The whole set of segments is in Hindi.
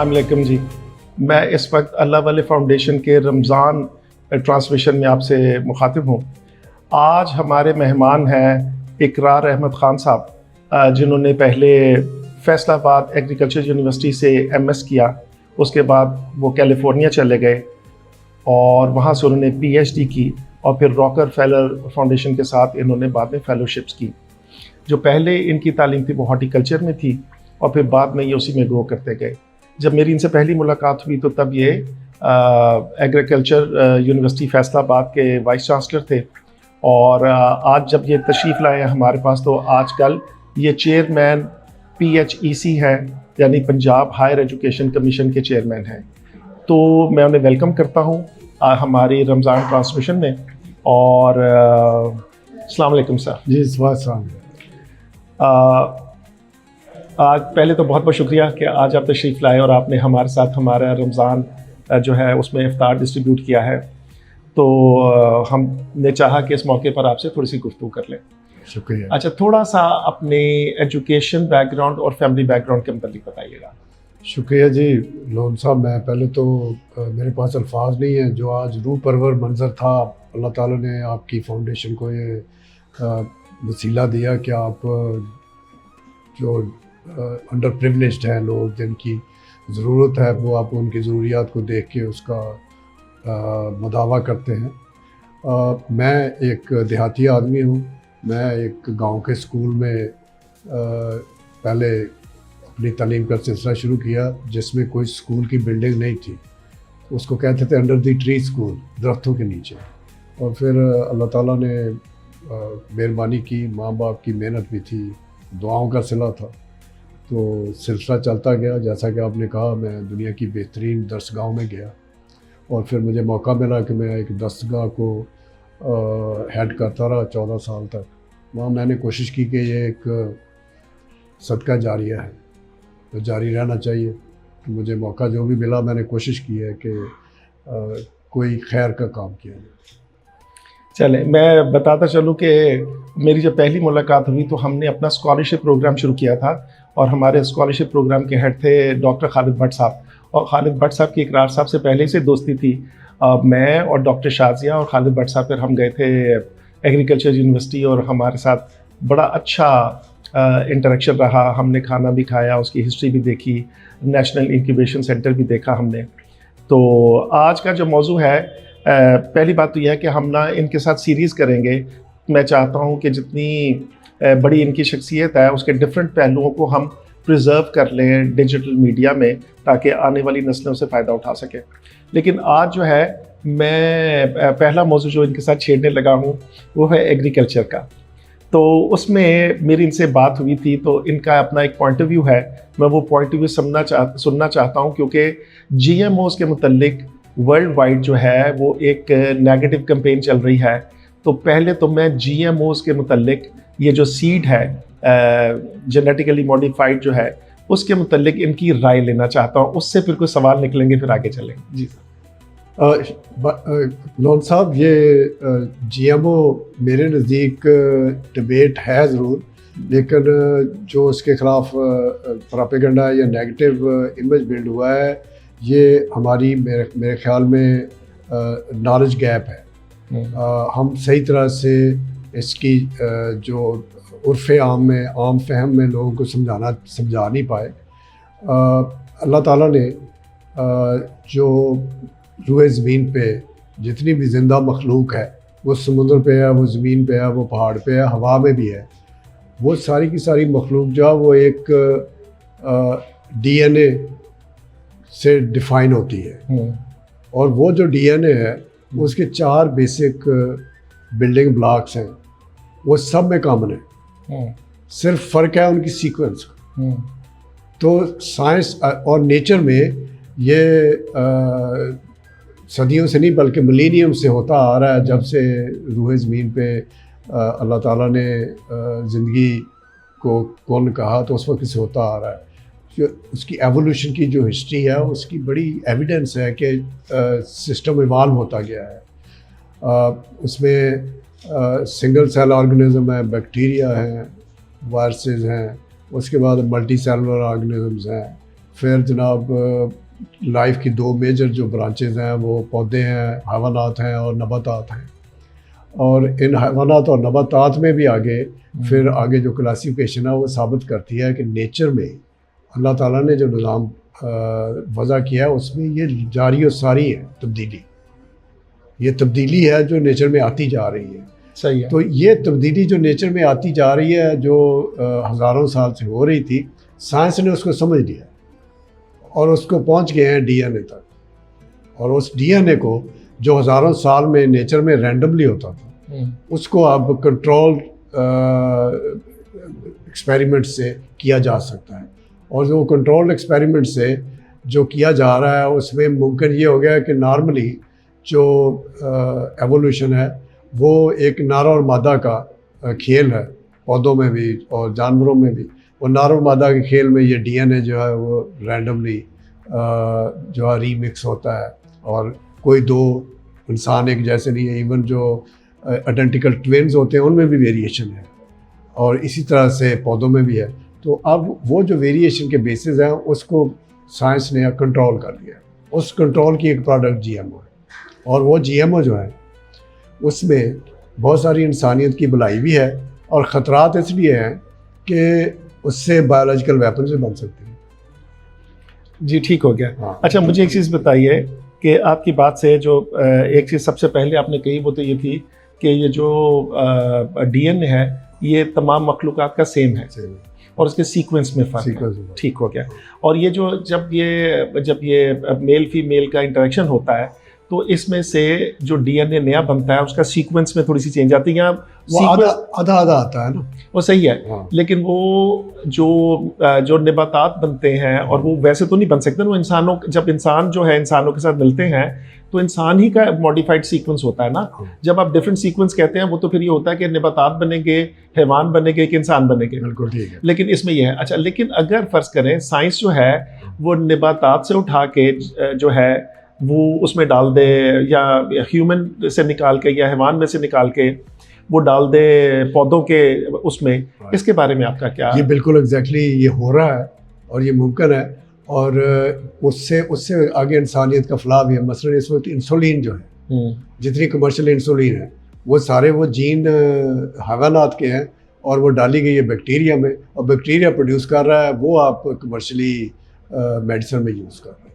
अस्सलाम वालेकुम जी। मैं इस वक्त अल्लाह वाले फाउंडेशन के रमज़ान ट्रांसमिशन में आपसे मुखातिब हूँ। आज हमारे मेहमान हैं इकरार अहमद ख़ान साहब, जिन्होंने पहले फैसलाबाद एग्रीकल्चर यूनिवर्सिटी से एमएस किया। उसके बाद वो कैलिफोर्निया चले गए और वहाँ से उन्होंने पीएचडी की और फिर रॉकर फेलर फाउंडेशन के साथ इन्होंने बाद में फेलोशिप्स की। जो पहले इनकी तालीम थी वो हॉर्टिकल्चर में थी और फिर बाद में ये उसी में ग्रो करते गए। जब मेरी इनसे पहली मुलाकात हुई तो तब ये एग्रीकल्चर यूनिवर्सिटी फैसलाबाद के वाइस चांसलर थे और आज जब ये तशरीफ़ लाए हैं हमारे पास तो आजकल ये चेयरमैन PHEC हैं, यानी पंजाब हायर एजुकेशन कमीशन के चेयरमैन हैं। तो मैं उन्हें वेलकम करता हूँ हमारी रमज़ान ट्रांसमिशन में। और अस्सलाम वालेकुम सर। जी सलाम। आज पहले तो बहुत बहुत शुक्रिया कि आज आप तशरीफ़ लाए और आपने हमारे साथ हमारा रमज़ान जो है उसमें इफ्तार डिस्ट्रीब्यूट किया है। तो हमने चाहा कि इस मौके पर आपसे थोड़ी सी गुफ्तगू कर लें। शुक्रिया। अच्छा, थोड़ा सा अपने एजुकेशन बैकग्राउंड और फैमिली बैकग्राउंड के मतलब बताइएगा। शुक्रिया जी लोन साहब। मैं पहले तो मेरे पास अल्फाज नहीं है, जो आज रूह परवर मंज़र था। अल्लाह ताला ने आपकी फाउंडेशन को ये वसीला दिया कि आप जो अंडर प्रिविलेज्ड हैं लोग, जिनकी ज़रूरत है, वो आप उनकी ज़रूरियात को देख के उसका मदावा करते हैं। मैं एक देहाती आदमी हूँ। मैं एक गांव के स्कूल में पहले अपनी तालीम का सिलसिला शुरू किया, जिसमें कोई स्कूल की बिल्डिंग नहीं थी। उसको कहते थे अंडर द ट्री स्कूल, दरख्तों के नीचे। और फिर अल्लाह ताला ने मेहरबानी की, माँ बाप की मेहनत भी थी, दुआओं का सिला था, तो सिलसिला चलता गया। जैसा कि आपने कहा, मैं दुनिया की बेहतरीन दरसगाहों में गया और फिर मुझे मौका मिला कि मैं एक दरसगाह को हेड करता रहा 14 साल तक। वहाँ मैंने कोशिश की कि ये एक सदका जारिया है, तो जारी रहना चाहिए। तो मुझे मौका जो भी मिला, मैंने कोशिश की है कि कोई खैर का काम किया जाए। चले, मैं बताता चलूँ कि मेरी जब पहली मुलाकात हुई तो हमने अपना स्कॉलरशिप प्रोग्राम शुरू किया था और हमारे स्कॉलरशिप प्रोग्राम के हेड थे डॉक्टर खालिद भट्ट साहब। और खालिद भट्ट साहब की इकरार साहब से पहले से दोस्ती थी। मैं और डॉक्टर शाजिया और खालिद भट्ट साहब, फिर हम गए थे एग्रीकल्चर यूनिवर्सिटी और हमारे साथ बड़ा अच्छा इंटरेक्शन रहा। हमने खाना भी खाया, उसकी हिस्ट्री भी देखी, नेशनल इंक्यूबेशन सेंटर भी देखा हमने। तो आज का जो मौजू है, पहली बात तो यह है कि हम ना इनके साथ सीरीज़ करेंगे। मैं चाहता हूं कि जितनी बड़ी इनकी शख्सियत है उसके डिफरेंट पहलुओं को हम प्रिजर्व कर लें डिजिटल मीडिया में, ताकि आने वाली नस्लें उससे फ़ायदा उठा सकें। लेकिन आज जो है, मैं पहला मौजू जो इनके साथ छेड़ने लगा हूँ वो है एग्रीकल्चर का। तो उसमें मेरी इनसे बात हुई थी, तो इनका अपना एक पॉइंट ऑफ व्यू है। मैं वो पॉइंट ऑफ व्यू सुनना चाहता हूँ, क्योंकि GMOs के मुतल्लिक वर्ल्ड वाइड जो है वो एक नेगेटिव कैंपेन चल रही है। तो पहले तो मैं GMOs के मुतल्लिक, ये जो सीड है जेनेटिकली मॉडिफाइड जो है, उसके मुतल्लिक इनकी राय लेना चाहता हूँ। उससे फिर कोई सवाल निकलेंगे, फिर आगे चलेंगे। जी लोन साहब, ये GMO मेरे नज़दीक डिबेट है ज़रूर, लेकिन जो उसके ख़िलाफ़ प्रोपेगेंडा या नेगेटिव इमेज बिल्ड हुआ है, ये हमारी मेरे ख्याल में नॉलेज गैप है। हम सही तरह से इसकी जो उर्फ़ आम में, आम फहम में लोगों को समझा नहीं पाए। अल्लाह ताला ने जो रूए ज़मीन पे जितनी भी ज़िंदा मखलूक है, वो समुद्र पे है, वो ज़मीन पे है, वो पहाड़ पे है, हवा में भी है, वो सारी की सारी मखलूक जो है वो एक DNA से डिफ़ाइन होती है। और वो जो DNA है उसके 4 बेसिक बिल्डिंग ब्लॉक्स हैं, वो सब में कॉमन है। सिर्फ फ़र्क है उनकी सीक्वेंस का। तो साइंस और नेचर में ये सदियों से नहीं बल्कि मिलेनियम से होता आ रहा है। जब से रूह ज़मीन पे अल्लाह ताला ने ज़िंदगी को कौन कहा, तो उस वक्त से होता आ रहा है। उसकी एवोल्यूशन की जो हिस्ट्री है, उसकी बड़ी एविडेंस है कि सिस्टम इवाल्व होता गया है। उसमें सिंगल सेल ऑर्गेनिज्म है, बैक्टीरिया हैं, वायरसेस हैं, उसके बाद मल्टी सेलुलर ऑर्गेनिजम्स हैं, फिर जनाब लाइफ की दो मेजर जो ब्रांचेज हैं वो पौधे हैं, हैवानात हैं और नबातात हैं। और इन हैवानात और नबातात में भी आगे फिर आगे जो क्लासिफिकेशन है वो साबित करती है कि नेचर में अल्लाह ताला ने जो निज़ाम वज़ा किया है उसमें ये जारी और सारी है तब्दीली। ये तब्दीली है जो नेचर में आती जा रही है। सही है। तो ये तब्दीली जो नेचर में आती जा रही है, जो हज़ारों साल से हो रही थी, साइंस ने उसको समझ लिया और उसको पहुंच गए हैं डीएनए तक। और उस डीएनए को जो हज़ारों साल में नेचर में रैंडमली होता था, उसको अब कंट्रोल एक्सपेरिमेंट से किया जा सकता है। और जो कंट्रोल एक्सपेरिमेंट से जो किया जा रहा है उसमें मुमकिन ये हो गया कि नॉर्मली जो एवोल्यूशन है वो एक नर और मादा का खेल है, पौधों में भी और जानवरों में भी। और नर और मादा के खेल में ये डीएनए जो है वो रैंडमली जो है रीमिक्स होता है और कोई दो इंसान एक जैसे नहीं है। इवन जो आइडेंटिकल ट्विन्स होते हैं उनमें भी वेरिएशन है और इसी तरह से पौधों में भी है। तो अब वो जो वेरिएशन के बेसिस हैं उसको साइंस ने कंट्रोल कर लिया। उस कंट्रोल की एक प्रोडक्ट जीएमओ है और वो जीएमओ जो है उसमें बहुत सारी इंसानियत की भलाई भी है और ख़तरात इसलिए हैं कि उससे बायोलॉजिकल वेपन भी बन सकते हैं। जी ठीक हो गया। हाँ। अच्छा मुझे एक चीज़ बताइए कि आपकी बात से जो एक चीज़ सबसे पहले आपने कही वो तो ये थी कि ये जो डीएनए है ये तमाम मखलूक़ात का सेम है और उसके सीक्वेंस में फ़र्क है। ठीक हो गया। और ये जो जब ये मेल फीमेल का इंटरेक्शन होता है तो इसमें से जो डीएनए नया बनता है उसका सीक्वेंस में थोड़ी सी चेंज आती है। वो आधा आता है ना, वो सही है। हाँ। लेकिन वो जो नबातात बनते हैं और वो वैसे तो नहीं बन सकते। वो इंसानों जब इंसान जो है इंसानों के साथ मिलते हैं तो इंसान ही का मॉडिफाइड सीक्वेंस होता है ना। जब आप डिफरेंट सीक्वेंस कहते हैं वो तो फिर ये होता है कि नबातात बनेंगे, हैवान बनेंगे, कि इंसान बनेंगे। बिल्कुल ठीक है। लेकिन इसमें यह है। अच्छा लेकिन अगर फ़र्ज़ करें साइंस जो है वो नबातात से उठा के जो है वो उसमें डाल दे या ह्यूमन से निकाल के या हैवान में से निकाल के वो डाल दे पौधों के उसमें, इसके बारे में आपका क्या? ये बिल्कुल एग्जैक्टली ये हो रहा है और ये मुमकिन है और उससे आगे इंसानियत का फलाह भी है। मसलन इस वक्त इंसुलिन जो है, जितनी कमर्शियल इंसुलिन है वो सारे वो जीन हैवानात के हैं और वो डाली गई है बैक्टीरिया में और बैक्टीरिया प्रोड्यूस कर रहा है, वो आप कमर्शियली मेडिसिन में यूज़ कर रहे हैं।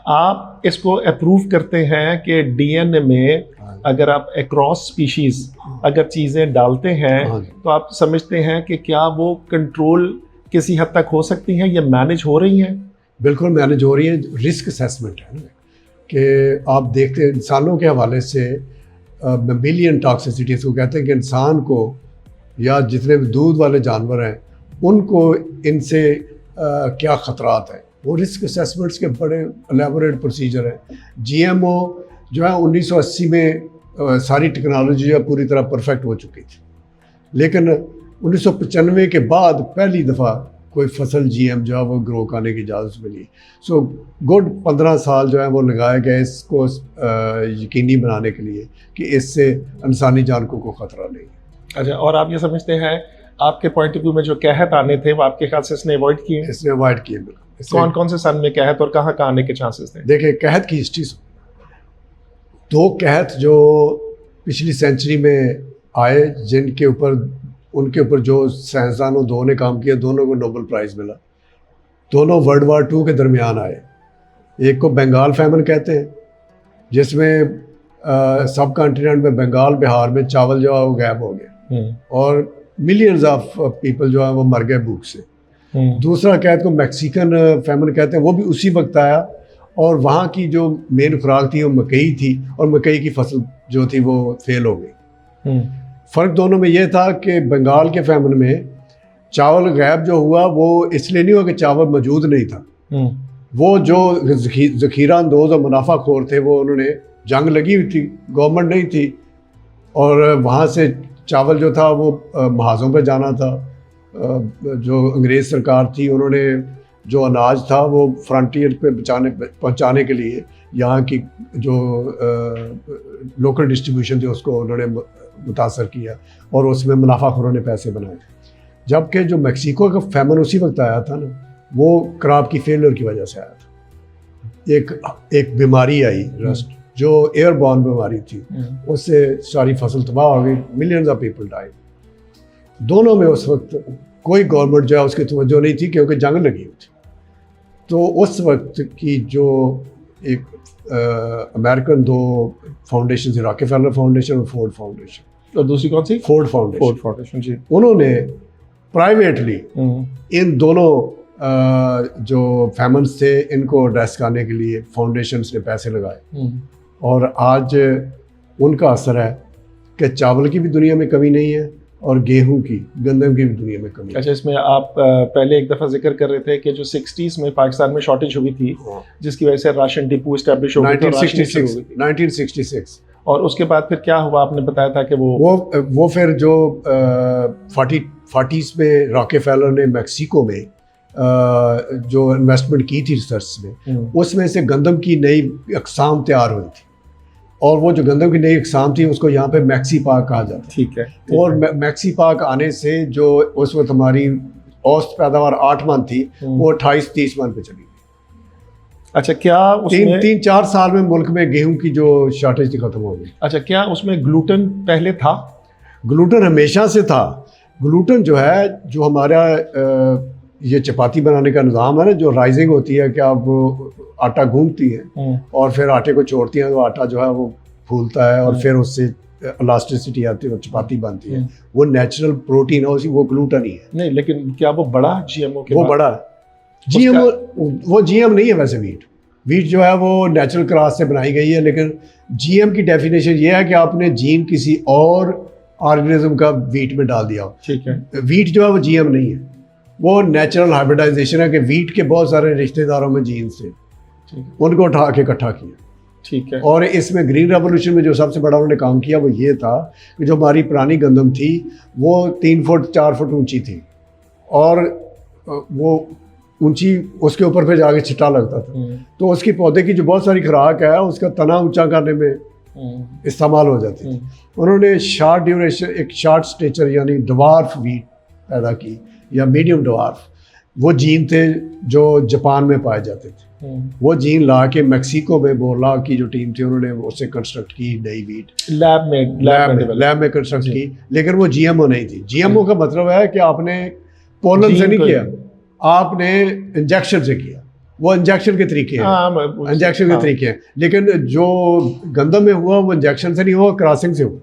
आप इसको अप्रूव करते हैं कि डीएनए में अगर आप अक्रॉस स्पीशीज़ अगर चीज़ें डालते हैं तो आप समझते हैं कि क्या वो कंट्रोल किसी हद तक हो सकती हैं या मैनेज हो रही हैं? बिल्कुल मैनेज हो रही है। रिस्क असेसमेंट है ना कि आप देखते हैं इंसानों के हवाले से ममेलियन टॉक्सिसिटी इसको कहते हैं कि इंसान को या जितने भी दूध वाले जानवर हैं उनको इनसे क्या ख़तरात हैं, वो रिस्क असेसमेंट्स के बड़े एलेबोरेट प्रोसीजर हैं। जीएमओ जो है 1980 में सारी टेक्नोलॉजी जो है पूरी तरह परफेक्ट हो चुकी थी, लेकिन 1995 के बाद पहली दफ़ा कोई फसल जीएम जो है वो ग्रो करने की इजाज़त मिली। सो गुड 15 साल जो है वो लगाए गए इसको यकीनी बनाने के लिए कि इससे इंसानी जान को कोई ख़तरा नहीं है। अच्छा, और आप ये समझते हैं आपके पॉइंट ऑफ व्यू में जो कहत आने थे वो आपके ख्याल से इसने अवॉइड किए? इसने अवॉइड किए बिल्कुल। कौन कौन से सन में कहत और कहाँ आने के चांसेस थे? देखिए कहत की हिस्ट्री दो कहत जो पिछली सेंचुरी में आए जिनके ऊपर उनके ऊपर जो साइंसदानों दो ने काम किया, दोनों को नोबेल प्राइज़ मिला। दोनों वर्ल्ड वार 2 के दरमियान आए। एक को बंगाल फैमन कहते हैं जिसमें सब कॉन्टिनेंट में बंगाल बिहार में चावल जो है वो गायब हो गया और मिलियंस ऑफ पीपल जो है वो मर गए भूख से। दूसरा कहते को मैक्सिकन फैमन कहते हैं, वो भी उसी वक्त आया और वहाँ की जो मेन खुराक थी वो मकई थी और मकई की फसल जो थी वो फेल हो गई। फ़र्क दोनों में ये था कि बंगाल के फैमन में चावल गायब जो हुआ वो इसलिए नहीं हुआ कि चावल मौजूद नहीं था, वो जो ज़ख़ीरा अंदोज़ और मुनाफाखोर थे वो उन्होंने जंग लगी हुई थी, गवर्नमेंट नहीं थी और वहाँ से चावल जो था वो महाजों पे जाना था। जो अंग्रेज़ सरकार थी उन्होंने जो अनाज था वो फ्रंटियर पे पहुँचाने के लिए यहाँ की जो लोकल डिस्ट्रीब्यूशन थी उसको उन्होंने मुतासर किया और उसमें मुनाफाखोरों ने पैसे बनाए। जबकि जो मैक्सिको का फैमन उसी वक्त आया था ना, वो क्रॉप की फेलियर की वजह से आया था। एक बीमारी आई रस्ट, जो एयरबॉर्न बीमारी थी, उससे सारी फसल तबाह हो गई, मिलियंस ऑफ पीपल डाइड। दोनों में उस वक्त कोई गवर्नमेंट जो है उसकी तवज्जो नहीं थी, क्योंकि जंग लगी हुई थी। तो उस वक्त की जो एक अमेरिकन दो फाउंडेशन थी, रॉकेफेलर फाउंडेशन और फोर्ड फाउंडेशन। और दूसरी कौन सी? Ford foundation. फोर्ड फाउंडेशन, जी। उन्होंने प्राइवेटली इन दोनों जो फैमन्स थे इनको एड्रेस करने के लिए फाउंडेशंस ने पैसे लगाए, और आज उनका असर है कि चावल की भी दुनिया में कमी नहीं है और गेहूं की, गंदम की भी दुनिया में कमी। अच्छा, इसमें आप पहले एक दफ़ा जिक्र कर रहे थे कि जो 60s में पाकिस्तान में शॉर्टेज हुई थी, जिसकी वजह से राशन डिपो एस्टैब्लिश हो गई थी 1966। और उसके बाद फिर क्या हुआ? आपने बताया था कि वो फिर जो 40s में रॉकेफेलर ने मैक्सिको में जो इन्वेस्टमेंट की थी रिसर्च में, उसमें से गंदम की नई अक़साम तैयार हुई थी, और वो जो गंदम की नई अक़साम थी उसको यहाँ पे मैक्सी पाक कहा जाता है। ठीक है। और मैक्सी पाक आने से जो उस वक्त हमारी औसत पैदावार 8 मन थी, वो 28-30 मन पे चली गई। अच्छा, क्या उसमें 3-4 साल में मुल्क में गेहूं की जो शॉर्टेज थी खत्म हो गई। अच्छा, क्या उसमें ग्लूटेन पहले था? ग्लूटेन हमेशा से था। ग्लूटेन जो है, जो हमारा ये चपाती बनाने का निज़ाम है ना, जो राइजिंग होती है कि आप आटा गूंथती है और फिर आटे को छोड़ती हैं, तो आटा जो है वो फूलता है और फिर उससे इलास्टिसिटी आती है, वो चपाती बनती है। वो नेचुरल प्रोटीन है, वो ग्लूटेन ही है। नहीं, लेकिन क्या वो बड़ा जीएमओ के वो बड़ा जीएमओ, वो जीएम नहीं है वैसे। वीट जो है वो नेचुरल क्रॉस से बनाई गई है, लेकिन जीएम की डेफिनेशन ये है कि आपने जीन किसी और ऑर्गेनिज्म का वीट में डाल दिया हो। ठीक है। वीट जो है वो जीएम नहीं है, वो नेचुरल हाइब्रिडाइजेशन है कि वीट के बहुत सारे रिश्तेदारों में जीन्स थे, उनको उठा के इकट्ठा किया। ठीक है। और इसमें ग्रीन रेवोल्यूशन में जो सबसे बड़ा उन्होंने काम किया वो ये था कि जो हमारी पुरानी गंदम थी वो 3 फुट 4 फुट ऊंची थी, और वो ऊंची, उसके ऊपर फिर जाके छिट्टा लगता था, तो उसकी पौधे की जो बहुत सारी खुराक है उसका तना ऊंचा करने में इस्तेमाल हो जाती थी। उन्होंने शॉर्ट ड्यूरेशन, एक शॉर्ट स्टेचर यानी ड्वार्फ वीट पैदा की, या मीडियम ड्वार्फ। वो जीन थे जो जापान में पाए जाते थे। वो जीन ला के मैक्सिको में बोरला की जो टीम थी उन्होंने उससे कंस्ट्रक्ट की नई वीट, लैब में कंस्ट्रक्ट की, लेकिन वो जीएमओ नहीं थी। जीएमओ का मतलब है कि आपने पोलन से नहीं किया, आपने इंजेक्शन से किया। वो इंजेक्शन के तरीके हैं, इंजेक्शन के तरीके हैं, लेकिन जो गंदम में हुआ वो इंजेक्शन से नहीं हुआ, क्रॉसिंग से हुआ।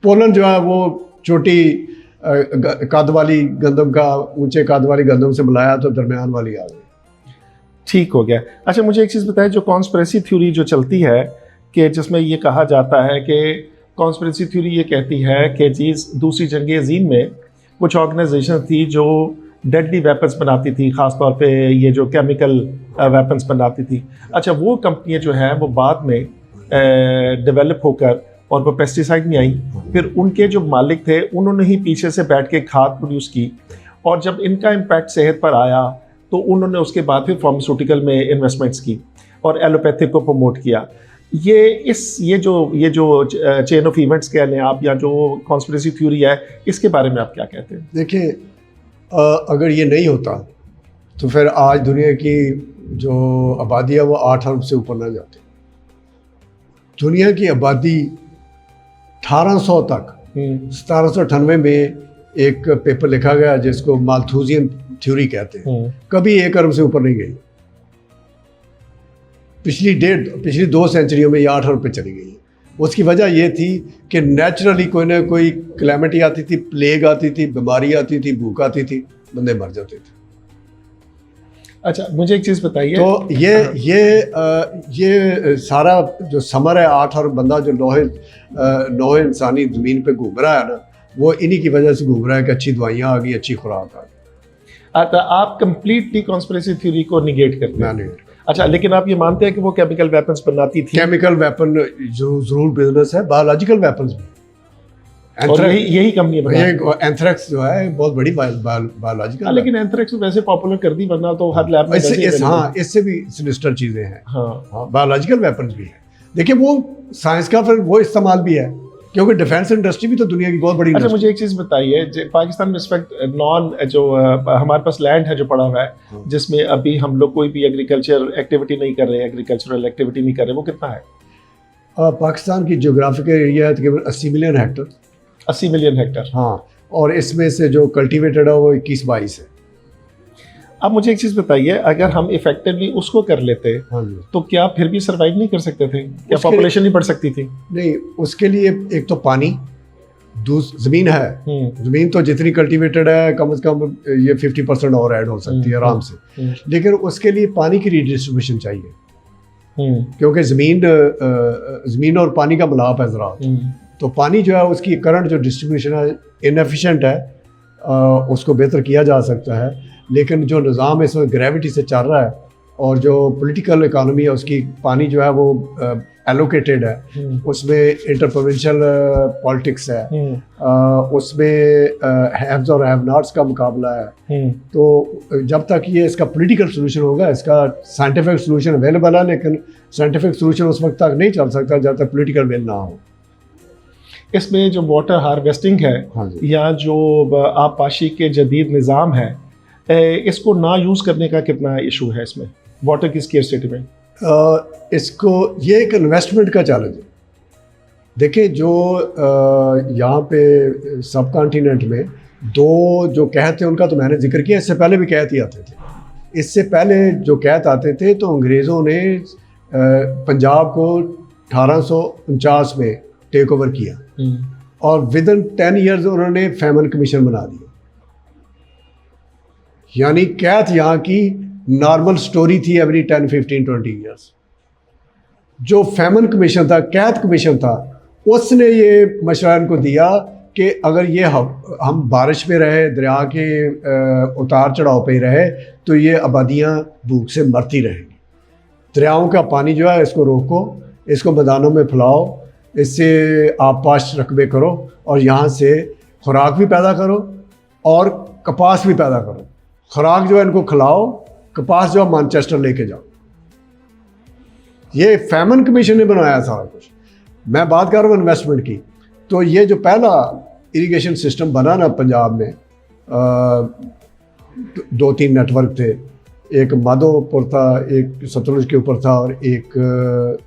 पोलन जो है वो छोटी कद वाली गंदम का ऊंचे कद वाली गंदम से मिलाया तो दरमियान वाली आ गई। ठीक हो गया। अच्छा, मुझे एक चीज़ बताएं, जो कॉन्स्पिरेसी थ्योरी जो चलती है कि जिसमें ये कहा जाता है कि कॉन्स्पिरेसी थ्योरी ये कहती है कि जी दूसरी जंग अज़ीम में कुछ ऑर्गेनाइजेशन थी जो डेडली वेपन्स बनाती थी, ख़ास तौर पे ये जो केमिकल वेपन्स बनाती थी। अच्छा, वो कंपनियां जो है वो बाद में डेवलप होकर और वो पेस्टिसाइड में आई, फिर उनके जो मालिक थे उन्होंने ही पीछे से बैठ के खाद प्रोड्यूस की, और जब इनका इम्पैक्ट सेहत पर आया तो उन्होंने उसके बाद फिर फार्मास्यूटिकल में इन्वेस्टमेंट्स की और एलोपैथिक को प्रमोट किया। ये जो चेन ऑफ इवेंट्स कह लें आप, या जो कॉन्स्पिरेसी थ्योरी है, इसके बारे में आप क्या कहते हैं? देखिए, अगर ये नहीं होता तो फिर आज दुनिया की जो आबादी है वो 8 अरब से ऊपर ना जाती। दुनिया की आबादी 1800 तक, 1798 में एक पेपर लिखा गया जिसको माल्थूजियन थ्योरी कहते हैं, कभी 1 अरब से ऊपर नहीं गई। पिछली 2 सेंचुरियों में ये 8 अरब पे चली गई है। उसकी वजह ये थी कि नेचुरली कोई ना कोई क्लैमिटी आती थी, प्लेग आती थी, बीमारी आती थी, भूख आती थी, बंदे मर जाते थे। अच्छा, मुझे एक चीज़ बताइए। तो ये सारा जो समर है, 8 अरब बंदा जो नौहे इंसानी ज़मीन पे घूम रहा है ना, वो इन्हीं की वजह से घूम रहा है कि अच्छी दवाइयाँ आ गई, अच्छी खुराक आ गई। आप कंप्लीटली कॉन्स्पिरेसी थ्योरी को निगेट करते हैं? अच्छा, लेकिन आप ये मानते हैं कि वो केमिकल वेपन्स बनाती थी? केमिकल वेपन जरूर बिजनेस है, बायोलॉजिकल वेपन्स भी, और यही कंपनी बनाई। एंथ्रेक्स जो है बहुत बड़ी बायोलॉजिकल, लेकिन एंथ्रेक्स वैसे पॉपुलर कर दी, वरना तो हर लैब में इससे भी सिनिस्टर चीजें हैं। हाँ, बायोलॉजिकल वेपन्स भी है। देखिए, वो साइंस का फिर वो इस्तेमाल भी है क्योंकि डिफेंस इंडस्ट्री भी तो दुनिया की बहुत बड़ी अच्छा, industry मुझे एक चीज़ बताइए, पाकिस्तान में इस वक्त नॉन जो हमारे पास लैंड है जो पड़ा हुआ है, हाँ। जिसमें अभी हम लोग कोई भी एग्रीकल्चर एक्टिविटी नहीं कर रहे, एग्रीकल्चरल एक्टिविटी नहीं कर रहे, वो कितना है? पाकिस्तान की ज्योग्राफिकल एरिया है तकरीबन 80 मिलियन हेक्टर। 80 million Hector. हाँ, और इसमें से जो कल्टीवेटेड है वो 21-22 है। अब मुझे एक चीज़ बताइए, अगर हम इफेक्टिवली उसको कर लेते हाँ जी। तो क्या फिर भी सरवाइव नहीं कर सकते थे? क्या उसके पॉपुलेशन नहीं बढ़ सकती थी? नहीं, उसके लिए एक तो पानी, ज़मीन है। ज़मीन तो जितनी कल्टीवेटेड है कम से कम ये 50% और ऐड हो सकती है आराम से, लेकिन उसके लिए पानी की रीडिस्ट्रीब्यूशन चाहिए, क्योंकि ज़मीन और पानी का मिलाप है ज़राअत। तो पानी जो है उसकी करंट जो डिस्ट्रीब्यूशन है इनएफिशिएंट है, उसको बेहतर किया जा सकता है। लेकिन जो निज़ाम इस वक्त ग्रेविटी से चल रहा है और जो पॉलिटिकल इकानमी है उसकी पानी जो है वो एलोकेटेड है, उसमें इंटर प्रोविंशियल पॉलिटिक्स है, उसमें हैव्स और हैव नॉट्स का मुकाबला है। तो जब तक ये इसका पॉलिटिकल सोल्यूशन होगा, इसका साइंटिफिक सोल्यूशन अवेलेबल है, लेकिन साइंटिफिक सोल्यूशन उस वक्त तक नहीं चल सकता जब तक पॉलिटिकल विल ना हो। इसमें जो वाटर हार्वेस्टिंग है, हाँ या जो आबपाशी के जदीद निज़ाम है, इसको ना यूज़ करने का कितना इशू है इसमें वाटर की स्केर्सिटी में? इसको ये एक इन्वेस्टमेंट का चैलेंज है। देखिए, जो यहाँ पे सब कॉन्टिनेंट में दो जो कहत थे उनका तो मैंने जिक्र किया, इससे पहले भी कहत ही आते थे। इससे पहले जो कहत आते थे तो अंग्रेज़ों ने पंजाब को 1849 में टेक ओवर किया और विद इन 10 ईयर्स उन्होंने फैमन कमीशन बना दिया। यानी कैथ यहाँ की नॉर्मल स्टोरी थी एवरी 10, 15, 20 ईयर्स। जो फैमन कमीशन था, कैथ कमीशन था, उसने ये मशवरा इनको दिया कि अगर ये हम बारिश में रहे, दरिया के उतार चढ़ाव पे रहे, तो ये आबादियाँ भूख से मरती रहेंगी। दरियाओं का पानी जो है इसको रोको, इसको मैदानों में फैलाओ, इससे आप पाश रकबे करो और यहाँ से खुराक भी पैदा करो और कपास भी पैदा करो। खुराक जो है इनको खिलाओ, कपास जो है मैनचेस्टर लेके जाओ। ये फैमन कमीशन ने बनाया सारा कुछ। मैं बात कर रहा हूँ इन्वेस्टमेंट की। तो ये जो पहला इरिगेशन सिस्टम बना ना पंजाब में, 2-3 नेटवर्क थे, एक माधोपुर था, एक सतलुज के ऊपर था और एक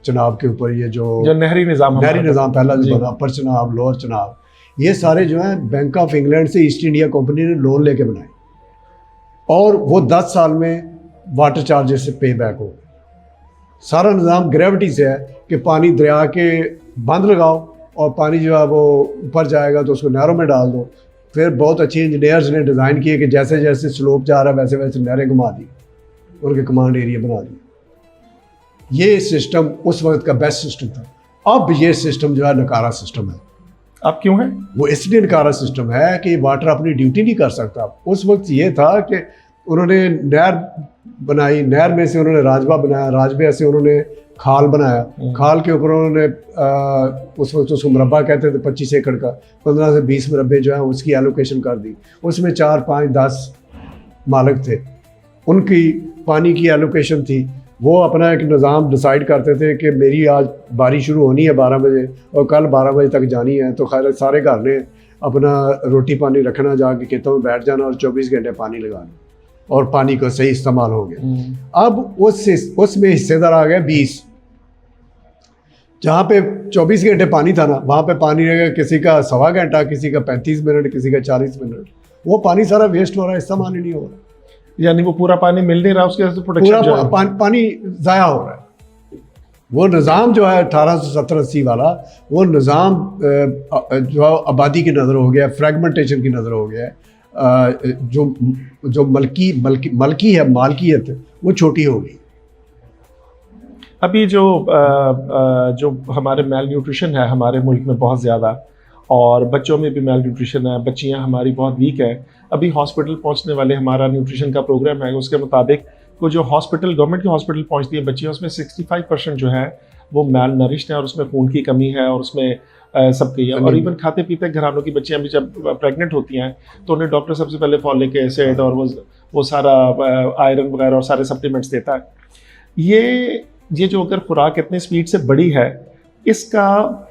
चनाब के ऊपर। ये जो नहरी निज़ाम पहला जो बना, अपर चनाब, लोअर चनाब, ये सारे जो हैं बैंक ऑफ इंग्लैंड से ईस्ट इंडिया कंपनी ने लोन लेके बनाए और वो 10 साल में वाटर चार्जेस से पे बैक हो गए। सारा निज़ाम ग्रेविटी से है कि पानी दरिया के बंद लगाओ और पानी जो है वो ऊपर जाएगा तो उसको नहरों में डाल दो। फिर बहुत अच्छे इंजीनियर्स ने डिज़ाइन किए कि जैसे जैसे स्लोप जा रहा है वैसे वैसे नहरें घुमा दी, उनके कमांड एरिया बना दिए। ये सिस्टम उस वक्त का बेस्ट सिस्टम था। अब ये सिस्टम जो है नकारा सिस्टम है। अब क्यों है? वो इसलिए नकारा सिस्टम है कि वाटर अपनी ड्यूटी नहीं कर सकता। उस वक्त ये था कि उन्होंने नहर बनाई, नहर में से उन्होंने राजबा बनाया, राजबे से उन्होंने खाल बनाया, खाल के ऊपर उन्होंने उस वक्त उसको मुरब्बा कहते थे 25 एकड़ का, 15 से 20 मुरब्बे जो है उसकी एलोकेशन कर दी। उसमें 4, 5, 10 मालिक थे, उनकी पानी की एलोकेशन थी। वो अपना एक निज़ाम डिसाइड करते थे कि मेरी आज बारी शुरू होनी है 12 बजे और कल 12 बजे तक जानी है। तो खैर सारे घर ने अपना रोटी पानी रखना, जाके खेतों में बैठ जाना और 24 घंटे पानी लगाना और पानी का सही इस्तेमाल हो गया। अब उसमें हिस्सेदार आ गए 20। जहाँ पे 24 घंटे पानी था ना, वहाँ पे पानी रहेगा किसी का 1.25 घंटा, किसी का 35 मिनट, किसी का 40 मिनट। वो पानी सारा वेस्ट हो रहा है, इस्तेमाल ही नहीं हो रहा। यानी वो पूरा पानी मिल नहीं रहा, उसके वजह से प्रोडक्शन पूरा पानी ज़ाया हो रहा है। वो निज़ाम जो है 1870-80 वाला, वो निज़ाम जो आबादी की नज़र हो गया, फ्रेगमेंटेशन की नज़र हो गया, जो मलकी है, मालकियत वो छोटी हो गई। अभी जो हमारे मेल न्यूट्रिशन है हमारे मुल्क में बहुत ज़्यादा, और बच्चों में भी मेल न्यूट्रिशन है, बच्चियां हमारी बहुत वीक है। अभी हॉस्पिटल पहुंचने वाले हमारा न्यूट्रिशन का प्रोग्राम है, उसके मुताबिक वो जो हॉस्पिटल, गवर्नमेंट के हॉस्पिटल पहुंचती है बच्चियां, उसमें 65% जो है वो मेल नरिश्ड है और उसमें खून की कमी है और उसमें सबकी है। और इवन खाते पीते घरानों की बच्चियां भी जब प्रेग्नेंट होती हैं तो उन्हें डॉक्टर सबसे पहले फॉलिक एसिड और वो सारा आयरन वगैरह और सारे सप्लीमेंट्स देता है। ये जो अगर खुराक इतनी स्पीड से बढ़ी है इसका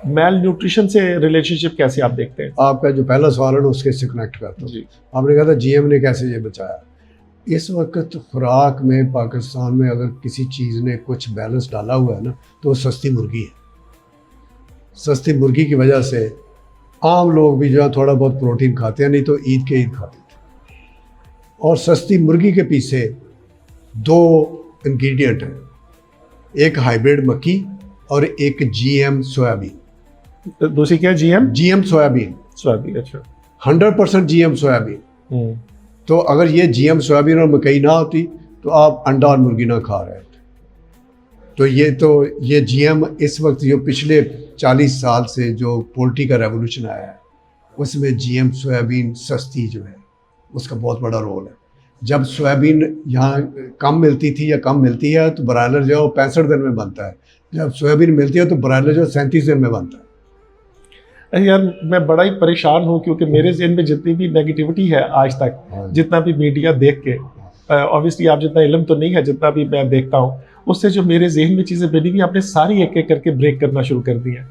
मेल न्यूट्रिशन से रिलेशनशिप कैसे आप देखते हैं? आपका जो पहला सवाल है ना उसके से कनेक्ट करता हूँ। जी। आपने कहा था जीएम ने कैसे ये बचाया। इस वक्त खुराक में पाकिस्तान में अगर किसी चीज़ ने कुछ बैलेंस डाला हुआ है ना तो वो सस्ती मुर्गी है। सस्ती मुर्गी की वजह से आम लोग भी जो है थोड़ा बहुत प्रोटीन खाते हैं, नहीं तो ईद के ईद खाते थे। और सस्ती मुर्गी के पीछे दो इंग्रेडिएंट हैं, एक हाइब्रिड मक्की और एक जीएम सोयाबीन। दूसरी क्या है? GM soybean. सोयाबीन, अच्छा। 100% जीएम सोयाबीन। तो अगर ये जीएम सोयाबीन और मकई ना होती तो आप अंडा और मुर्गी ना खा रहे थे। तो ये जीएम इस वक्त जो पिछले 40 साल से जो पोल्ट्री का रेवोल्यूशन आया है उसमें जीएम सोयाबीन सस्ती जो है उसका बहुत बड़ा रोल है। जब सोयाबीन यहाँ कम मिलती थी या कम मिलती है तो ब्रायलर जो है वो 65 दिन में बनता है। जब सोयाबीन मिलती है तो ब्रायलर जो 37 दिन में बनता है। यार मैं बड़ा ही परेशान हूँ क्योंकि मेरे ज़हन में जितनी भी नेगेटिविटी है आज तक, जितना भी मीडिया देख के, ऑब्वियसली आप जितना इल्म तो नहीं है, जितना भी मैं देखता हूँ उससे जो मेरे जहन में चीज़ें बनी हुई आपने सारी एक एक करके ब्रेक करना शुरू कर दी है।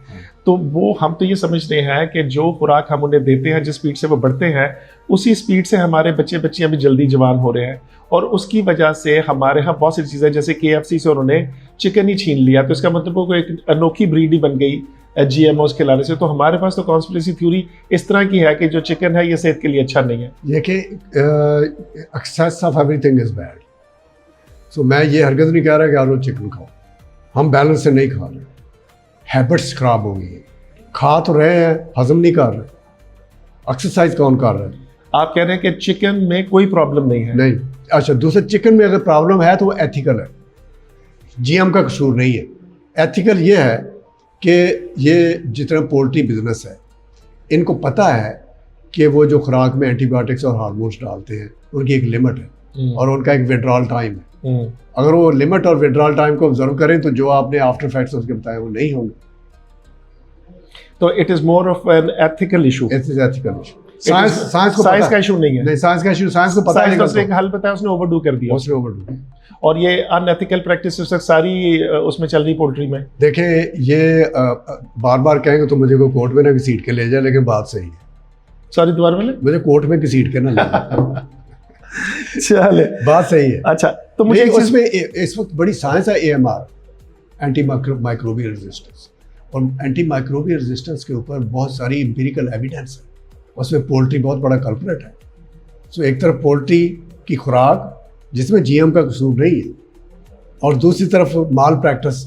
तो वो हम तो ये समझ रहे हैं कि जो खुराक हम उन्हें देते हैं, जिस स्पीड से वो बढ़ते हैं, उसी स्पीड से हमारे बच्चे बच्चियाँ भी जल्दी जवान हो रहे हैं। और उसकी वजह से हमारे यहाँ बहुत सी चीज़ें, जैसे KFC से उन्होंने चिकन ही छीन लिया, तो इसका मतलब वो एक अनोखी ब्रीड ही बन गई GMOs खिलाने से। तो हमारे पास तो कॉन्स्पिरेसी थ्योरी इस तरह की है कि जो चिकन है ये सेहत के लिए अच्छा नहीं है। देखिए, excess of everything is bad. So मैं ये हरगज़ नहीं कह रहा कि आप लोग चिकन खाओ, हम बैलेंस से नहीं खा रहे, हैबिट्स खराब हो गई हैं। खा तो रहे हैं, हजम नहीं कर रहे। एक्सरसाइज कौन कर रहा है? आप कह रहे हैं कि चिकन में कोई प्रॉब्लम नहीं है? नहीं। अच्छा, दूसरे चिकन में अगर प्रॉब्लम है तो वो एथिकल है, जीएम का कसूर नहीं है। एथिकल ये है कि ये जितना पोल्ट्री बिजनेस है इनको पता है कि वो जो खुराक में एंटीबायोटिक्स और हार्मोन्स डालते हैं उनकी एक लिमिट है और उनका एक विड्रॉल टाइम है। अगर वो लिमिट और विड्रॉल टाइम को ऑब्जर्व करें तो जो आपने आफ्टर इफेक्ट्स उसके बताए वो नहीं होंगे। तो it is more of an ethical issue. It is ethical issue. Science का इशू नहीं है। नहीं, साइंस का इशू, साइंस को पता है, उसने एक हल बताया, उसने ओवरडू कर दिया। उसने ओवरडू। और ये अनएथिकल प्रैक्टिस सारी उसमें चल रही पोल्ट्री में। देखें, ये बार बार कहेंगे तो मुझे को कोर्ट में ना घसीट के ले जाए, लेकिन बात सही है। सॉरी, दोबारा बोले? मुझे कोर्ट में घसीट के ना ले जाए। चले, बात सही है। अच्छा, तो मुझे इसमें इस वक्त बड़ी साइंस है, AMR, एंटी माइक्रोबियल रेजिस्टेंस। और एंटी माइक्रोबियल रेजिस्टेंस के ऊपर बहुत सारी एम्पिरिकल एविडेंस है, उसमें पोल्ट्री बहुत बड़ा कल्प्रेट है। सो एक तरफ पोल्ट्री की खुराक जिसमें जीएम का कसूर नहीं है और दूसरी तरफ malpractice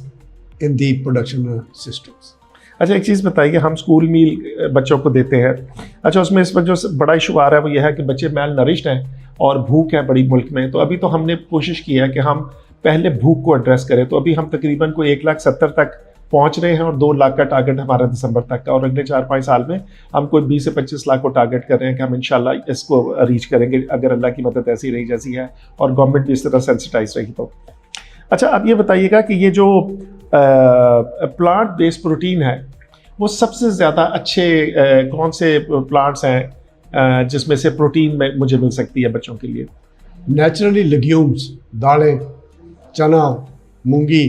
in the production systems. अच्छा, एक चीज़ बताइए, हम स्कूल मील बच्चों को देते हैं, अच्छा उसमें इस वक्त जो बड़ा इशू आ रहा है वो यह है कि बच्चे मेल नरिश्ड हैं और भूख है बड़ी मुल्क में। तो अभी तो हमने कोशिश की है कि हम पहले भूख को एड्रेस करें। तो अभी हम तकरीबन कोई 1,70,000 तक पहुंच रहे हैं और 2 लाख का टारगेट हमारा दिसंबर तक का, और अगले 4-5 साल में हम कोई 20 से 25 लाख को टारगेट कर रहे हैं कि हम इंशाल्लाह इसको रीच करेंगे, अगर अल्लाह की मदद ऐसी रही जैसी है और गवर्नमेंट भी इस तरह सेंसिटाइज रही तो। अच्छा, आप ये बताइएगा कि ये जो प्लांट बेस्ड प्रोटीन है वो सबसे ज़्यादा अच्छे कौन से प्लांट्स हैं जिसमें से प्रोटीन में मुझे मिल सकती है बच्चों के लिए? नेचुरली लेग्यूम्स, दालें, चना, मूंगी,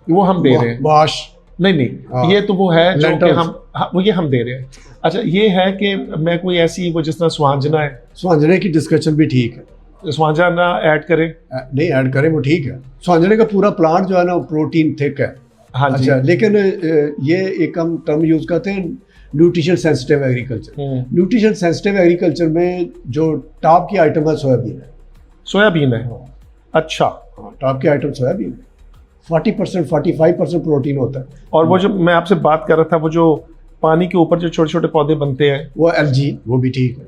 वो हम दे रहे हैं। बाश नहीं, ये तो वो है जो कि हम वो ये हम दे रहे हैं। अच्छा, ये है कि मैं कोई ऐसी वो जिस तरह स्वांजना है, स्वांजने की डिस्कशन भी ठीक है, स्वांजना ऐड करें नहीं ऐड करें वो ठीक है। स्वांजने का पूरा प्लांट जो है ना प्रोटीन थिक है। हाँ जी। अच्छा, लेकिन ये एक हम टर्म यूज करते हैं nutrition sensitive agriculture. Nutrition sensitive agriculture में जो टॉप की आइटम है सोयाबीन है। सोयाबीन है? अच्छा, टॉप की आइटम सोयाबीन है। 40% 45% प्रोटीन होता है। और वो जो मैं आपसे बात कर रहा था, वो जो पानी के ऊपर जो छोटे छोटे पौधे बनते हैं, वो एलजी, वो भी ठीक है।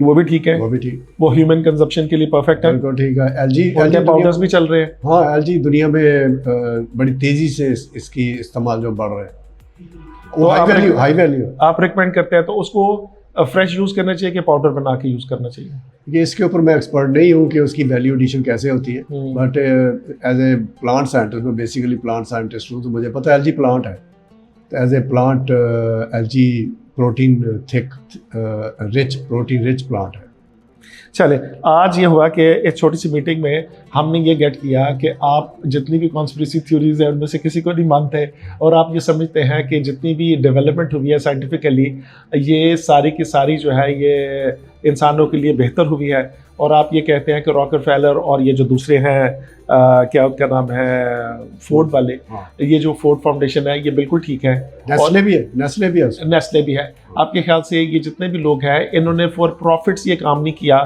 वो भी ठीक है? वो भी ठीक, वो ह्यूमन कंजप्शन के लिए परफेक्ट है। बिल्कुल ठीक है। एलजी पाउडर्स भी चल रहे हैं। हाँ, एलजी दुनिया में बड़ी तेजी से इसकी इस्तेमाल जो बढ़ रहा है, वो हाई वैल्यू। आप रिकमेंड करते हैं तो उसको फ्रेश यूज करना चाहिए कि पाउडर बना के यूज करना चाहिए? ये इसके ऊपर मैं एक्सपर्ट नहीं हूँ कि उसकी वैल्यू एडिशन कैसे होती है, but as a plant scientist, मैं बेसिकली प्लांट साइंटिस्ट हूँ, तो मुझे पता है एलजी प्लांट है। तो as a plant algae protein thick rich, protein rich plant है। चले, आज ये हुआ कि एक छोटी सी मीटिंग में हमने ये गेट किया कि आप जितनी भी कॉन्स्पिरेसी थ्योरीज है उनमें से किसी को नहीं मानते, और आप ये समझते हैं कि जितनी भी डेवलपमेंट हुई है साइंटिफिकली, ये सारी की सारी जो है ये इंसानों के लिए बेहतर हुई है। और आप ये कहते हैं कि रॉकफेलर और ये जो दूसरे हैं क्या नाम है, फोर्ड वाले, ये जो फोर्ड फाउंडेशन है, ये बिल्कुल ठीक है। नेस्ले भी है, नेस्ले भी है। आपके ख्याल से ये जितने भी लोग हैं, इन्होंने फॉर प्रॉफिट्स ये काम नहीं किया,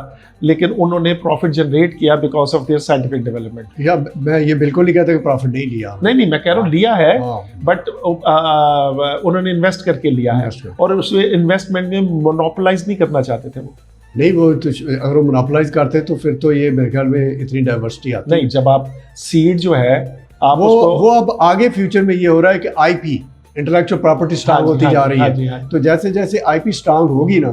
लेकिन उन्होंने प्रॉफिट जनरेट किया because of their scientific development? या मैं ये बिल्कुल नहीं कहता कि प्रॉफिट नहीं लिया। नहीं, मैं कह रहा हूँ लिया है, बट उन्होंने इन्वेस्ट करके लिया है, और उस इन्वेस्टमेंट में मोनोपोलाइज नहीं करना चाहते थे वो। नहीं, वो तो अगर वो मोनोपोलाइज करते तो फिर तो ये मेरे ख्याल में इतनी डाइवर्सिटी आती नहीं। जब आप सीड जो है आप वो अब आगे फ्यूचर में ये हो रहा है कि आईपी, इंटेलेक्चुअल प्रॉपर्टी स्ट्रांग होती जा रही है। तो जैसे जैसे आईपी स्ट्रांग होगी ना,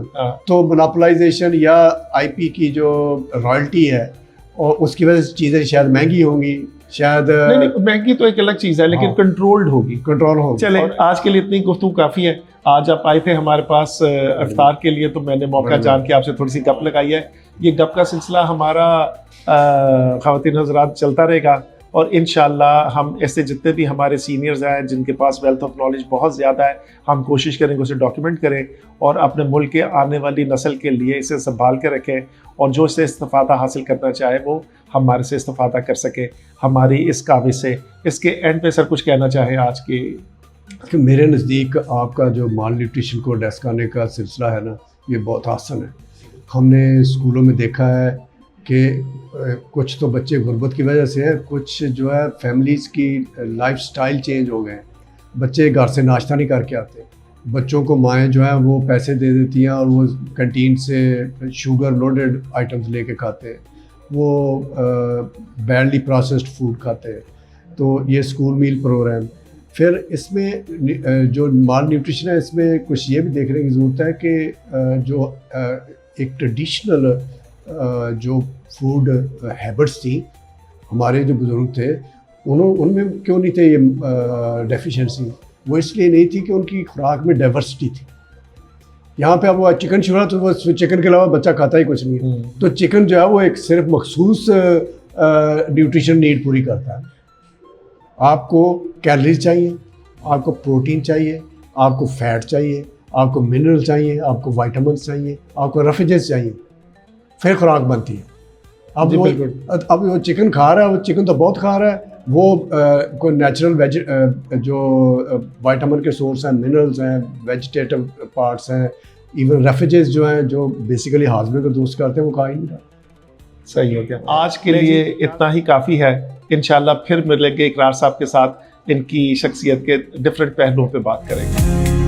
तो मोनोपोलाइजेशन या आईपी की जो रॉयल्टी है और उसकी वजह से चीज़ें शायद महंगी होंगी, शायद नहीं, महंगी तो एक अलग चीज़ है, लेकिन कंट्रोल होगी। चले, आज के लिए इतनी गुफ्तगू काफ़ी है। आज आप आए थे हमारे पास इफ्तार के लिए, तो मैंने मौका जान के आपसे थोड़ी सी गप लगाई है। ये गप का सिलसिला हमारा ख़वातीन हज़रात चलता रहेगा, और इंशाअल्लाह हम ऐसे जितने भी हमारे सीनियर्स हैं जिनके पास वेल्थ ऑफ नॉलेज बहुत ज़्यादा है, हम कोशिश करेंगे उसे डॉक्यूमेंट करें और अपने मुल्क के आने वाली नस्ल के लिए इसे संभाल के रखें, और जो इससे इस्तिफ़ादा हासिल करना चाहे वो हमारे से इस्तिफ़ादा कर सके हमारी इस काबिज़ से। इसके एंड पे सर कुछ कहना चाहें आज के? कि मेरे नज़दीक आपका जो माल न्यूट्रिशन को एड्रेस करने का सिलसिला है ना, ये बहुत आसान है। हमने स्कूलों में देखा है कि कुछ तो बच्चे गुर्बत की वजह से है, कुछ जो है फैमिलीज़ की लाइफस्टाइल चेंज हो गए, बच्चे घर से नाश्ता नहीं करके आते, बच्चों को माएँ जो है वो पैसे दे देती हैं और वो कैंटीन से शुगर लोडेड आइटम्स लेके खाते हैं, वो बैडली प्रोसेस्ड फूड खाते हैं। तो ये स्कूल मील प्रोग्राम, फिर इसमें जो माल न्यूट्रिशन है, इसमें कुछ ये भी देखने की ज़रूरत है कि जो एक ट्रेडिशनल जो फूड हैबिट्स थी, हमारे जो बुज़ुर्ग थे उनमें क्यों नहीं थे ये डेफिशिएंसी? वो इसलिए नहीं थी कि उनकी खुराक में डाइवर्सिटी थी। यहाँ पे अब वो चिकन शुरा, तो वो चिकन के अलावा बच्चा खाता ही कुछ नहीं है। तो चिकन जो है वो एक सिर्फ मखसूस न्यूट्रिशन नीड पूरी करता है। आपको कैलोरीज चाहिए, आपको प्रोटीन चाहिए, आपको फैट चाहिए, आपको मिनरल चाहिए, आपको विटामिन चाहिए, आपको रेफ्रिजरेंट्स चाहिए, फिर खुराक बनती है। अब वो चिकन खा रहा है, वो चिकन तो बहुत खा रहा है, वो कोई नेचुरल जो विटामिन के सोर्स हैं, मिनरल्स हैं, वेजिटेटिव पार्ट्स हैं, इवन रेफ्रिजरेंट्स जो हैं जो बेसिकली हाजमे को दुरुस्त करते हैं, वो खा ही नहीं रहा। सही हो गया। आज के लिए इतना ही काफ़ी है। इंशाल्लाह फिर मिलेंगे इकरार साहब के साथ, इनकी शख्सियत के डिफरेंट पहलुओं पे बात करेंगे।